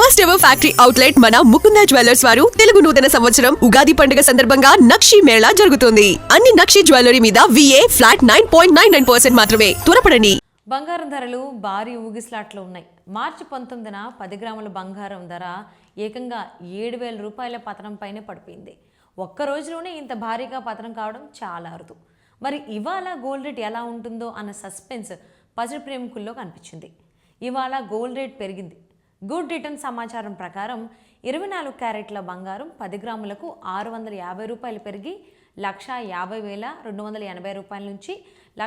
First ever factory outlet మన Mukunda jewellers వారు తెలుగు నూతన సంవత్సరం ఉగాది పండుగ సందర్భంగా నక్షి మేళా జరుగుతుంది. అన్ని నక్షి జ్యువెలరీ మీద VA ఫ్లాట్ 9.99% మాత్రమే. త్వరపడండి. బంగారం ధరలు భారీ ఊగిస్లాట్లో ఉన్నాయి. మార్చి 19న 10 గ్రాముల బంగారం ధర ఏకంగా 7,000 రూపాయల పతనం పైనే పడిపోయింది. ఒక్క రోజులోనే ఇంత భారీగా పతనం కావడం చాలా అరుదు. మరి ఇవాళ గోల్డ్ రేట్ ఎలా ఉంటుందో అన్న సస్పెన్స్ పసిడి ప్రేమికుల్లో కనిపించింది. ఇవాళ గోల్డ్ రేట్ పెరిగింది. గుడ్ రిటర్న్ సమాచారం ప్రకారం 24 క్యారెట్ల బంగారం 10 గ్రాములకు 650 రూపాయలు పెరిగి 1,50,280 రూపాయల నుంచి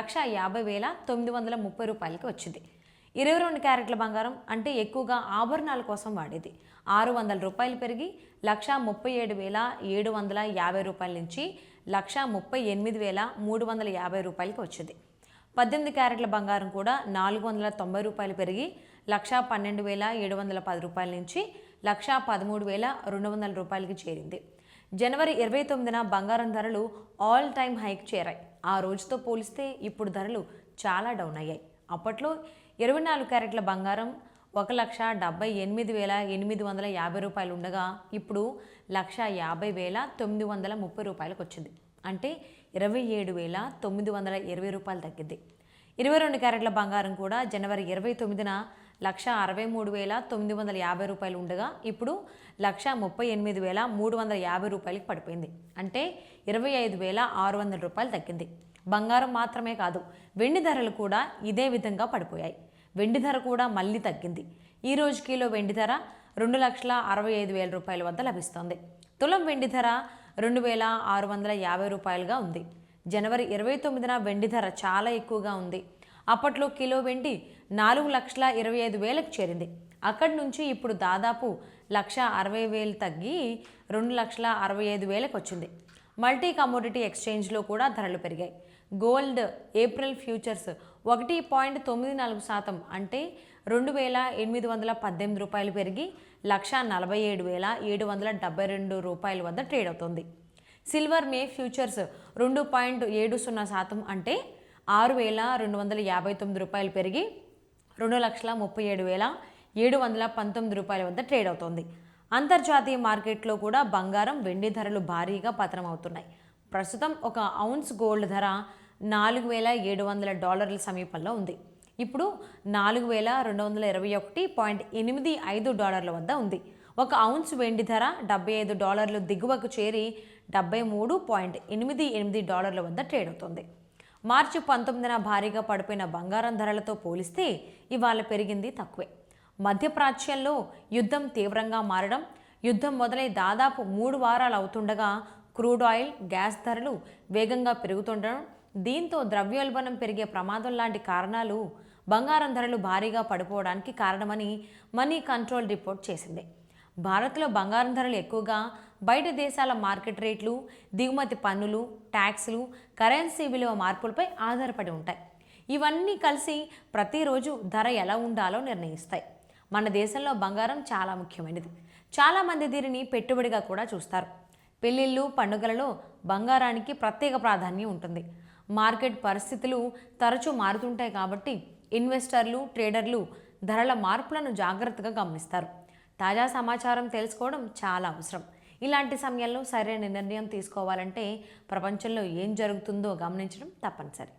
1,50,930 రూపాయలకి వచ్చింది. 22 క్యారెట్ల బంగారం అంటే ఎక్కువగా ఆభరణాల కోసం వాడేది 600 రూపాయలు పెరిగి 1,37,750 రూపాయల నుంచి 1,38,350 రూపాయలకి వచ్చింది. 18 క్యారెట్ల బంగారం కూడా 490 రూపాయలు పెరిగి 1,12,710 రూపాయల నుంచి 1,13,200 రూపాయలకి చేరింది. జనవరి 29న బంగారం ధరలు ఆల్ టైమ్ హైక్ చేరాయి. ఆ రోజుతో పోలిస్తే ఇప్పుడు ధరలు చాలా డౌన్ అయ్యాయి. అప్పట్లో 24 క్యారెట్ల బంగారం 1,78,850 రూపాయలు ఉండగా ఇప్పుడు 1,50,930 రూపాయలకు వచ్చింది. అంటే 27,920 రూపాయలు తగ్గింది. 22 క్యారెట్ల బంగారం కూడా జనవరి 29న 1,63,950 రూపాయలు ఉండగా ఇప్పుడు 1,38,350 రూపాయలకి పడిపోయింది. అంటే 25,600 రూపాయలు తగ్గింది. బంగారం మాత్రమే కాదు, వెండి ధరలు కూడా ఇదే విధంగా పడిపోయాయి. వెండి ధర కూడా మళ్ళీ తగ్గింది. ఈ రోజు కిలో వెండి ధర 2,65,000 రూపాయల వద్ద లభిస్తోంది. తులం వెండి ధర 2,650 రూపాయలుగా ఉంది. జనవరి 29న వెండి ధర చాలా ఎక్కువగా ఉంది. అప్పట్లో కిలో వెండి 4,25,000కి చేరింది. అక్కడి నుంచి ఇప్పుడు దాదాపు 1,60,000 తగ్గి 2,65,000కి వచ్చింది. మల్టీ కమోడిటీ ఎక్స్చేంజ్లో కూడా ధరలు పెరిగాయి. గోల్డ్ ఏప్రిల్ ఫ్యూచర్స్ 1.94% అంటే 2,818 రూపాయలు పెరిగి 1,47,772 రూపాయల వద్ద ట్రేడ్ అవుతుంది. సిల్వర్ మే ఫ్యూచర్స్ 2.70% అంటే 6,259 రూపాయలు పెరిగి 2,37,719 రూపాయల వద్ద ట్రేడ్ అవుతోంది. అంతర్జాతీయ మార్కెట్లో కూడా బంగారం, వెండి ధరలు భారీగా పతనం అవుతున్నాయి. ప్రస్తుతం ఒక ఔన్స్ గోల్డ్ ధర $4,700 సమీపంలో ఉంది. ఇప్పుడు $4,221.85 వద్ద ఉంది. ఒక ఔన్స్ వెండి ధర $75 దిగువకు చేరి $73.88 వద్ద ట్రేడ్ అవుతుంది. మార్చి 19న భారీగా పడిపోయిన బంగారం ధరలతో పోలిస్తే ఇవాళ పెరిగింది తక్కువే. మధ్యప్రాచ్యంలో యుద్ధం తీవ్రంగా మారడం, యుద్ధం మొదలై దాదాపు 3 వారాలు అవుతుండగా క్రూడ్ ఆయిల్, గ్యాస్ ధరలు వేగంగా పెరుగుతుండడం, దీంతో ద్రవ్యోల్బణం పెరిగే ప్రమాదం లాంటి కారణాలు బంగారం ధరలు భారీగా పడిపోవడానికి కారణమని మనీ కంట్రోల్ రిపోర్ట్ చేసింది. భారత్లో బంగారం ధరలు ఎక్కువగా బయట దేశాల మార్కెట్ రేట్లు, దిగుమతి పన్నులు, ట్యాక్సులు, కరెన్సీ విలువ మార్పులపై ఆధారపడి ఉంటాయి. ఇవన్నీ కలిసి ప్రతిరోజు ధర ఎలా ఉండాలో నిర్ణయిస్తాయి. మన దేశంలో బంగారం చాలా ముఖ్యమైనది. చాలామంది దీనిని పెట్టుబడిగా కూడా చూస్తారు. పెళ్ళిళ్ళు, పండుగలలో బంగారానికి ప్రత్యేక ప్రాధాన్యం ఉంటుంది. మార్కెట్ పరిస్థితులు తరచూ మారుతుంటాయి కాబట్టి ఇన్వెస్టర్లు, ట్రేడర్లు ధరల మార్పులను జాగ్రత్తగా గమనిస్తారు. తాజా సమాచారం తెలుసుకోవడం చాలా అవసరం. ఇలాంటి సమయంలో సరైన నిర్ణయం తీసుకోవాలంటే ప్రపంచంలో ఏం జరుగుతుందో గమనించడం తప్పనిసరి.